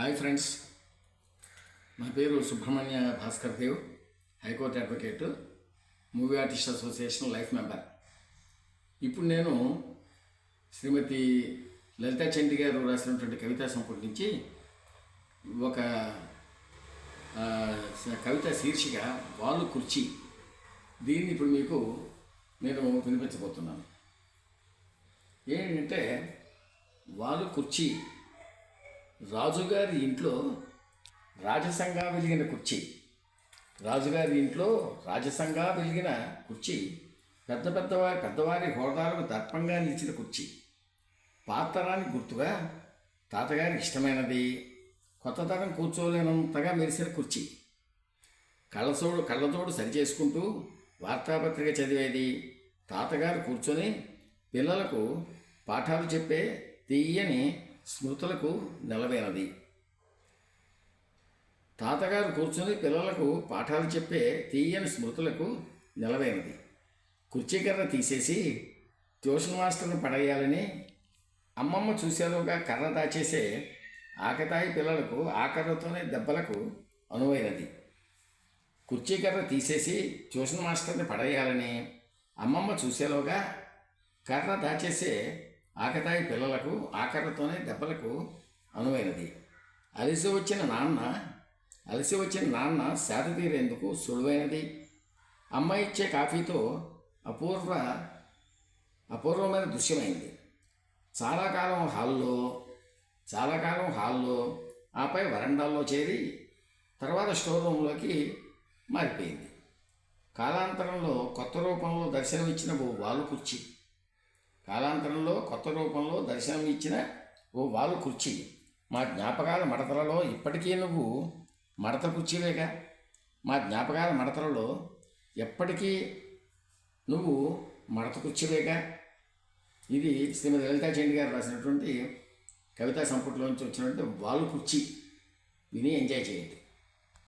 Hi friends, నా పేరు Subrahmanya Bhaskar Dev, high court advocate, movie artist association life member. ఇప్పుడు నేను శ్రీమతి లలితా చండి గారు రాసినటువంటి కవితా సంపుటి నుంచి ఒక కవిత శీర్షిక వాలు కుర్చీ. దీన్ని ఇప్పుడు మీకు నేను వినిపించబోతున్నాను. ఏంటంటే, వాలు కుర్చీ రాజుగారి ఇంట్లో రాజసంగా వెలిగిన కుర్చీ. రాజుగారి ఇంట్లో రాజసంగా వెలిగిన కుర్చీ, పెద్దవారి హోదాలకు దర్పంగా నిలిచిన కుర్చీ, పాతరానికి గుర్తుగా తాతగారికి ఇష్టమైనది, కొత్త తరం కూర్చోలేనంతగా మెరిసిన కుర్చీ, కళ్ళతోడు సరిచేసుకుంటూ వార్తాపత్రిక చదివేది, తాతగారు కూర్చొని పిల్లలకు పాఠాలు చెప్పే తీయని స్మృతులకు నిలవైనది. తాతగారు కూర్చొని పిల్లలకు పాఠాలు చెప్పే తీయని స్మృతులకు నిలవైనది. కుర్చీకర్ర తీసేసి ట్యూషన్ మాస్టర్ను పడేయాలని అమ్మమ్మ చూసేలోగా కర్ర దాచేసే ఆకతాయి పిల్లలకు ఆకర్రతోనే దెబ్బలకు అనువైనది. కుర్చీకర్ర తీసేసి ట్యూషన్ మాస్టర్ని పడేయాలని అమ్మమ్మ చూసేలోగా కర్ర దాచేసే ఆకతాయి పిల్లలకు ఆకర్రతోనే దెబ్బలకు అనువైనది. అలసి వచ్చిన నాన్న సేద తీరేందుకు సులువైనది. అమ్మ ఇచ్చే కాఫీతో అపూర్వమైన దృశ్యమైంది. చాలా కాలం హాల్లో, ఆపై వరండాల్లో చేరి తర్వాత స్టోర్ రూమ్లోకి మారిపోయింది. కాలాంతరంలో కొత్త రూపంలో దర్శనమిచ్చిన ఓ వాలు కుర్చీ. మా జ్ఞాపకాల మడతలలో ఇప్పటికీ నువ్వు మడత కుర్చీవేగా. ఇది శ్రీమతి లలితా చండి గారు రాసినటువంటి కవితా సంపుటిలోంచి వచ్చినటువంటి వాలు కుర్చీ. విని ఎంజాయ్ చేయండి.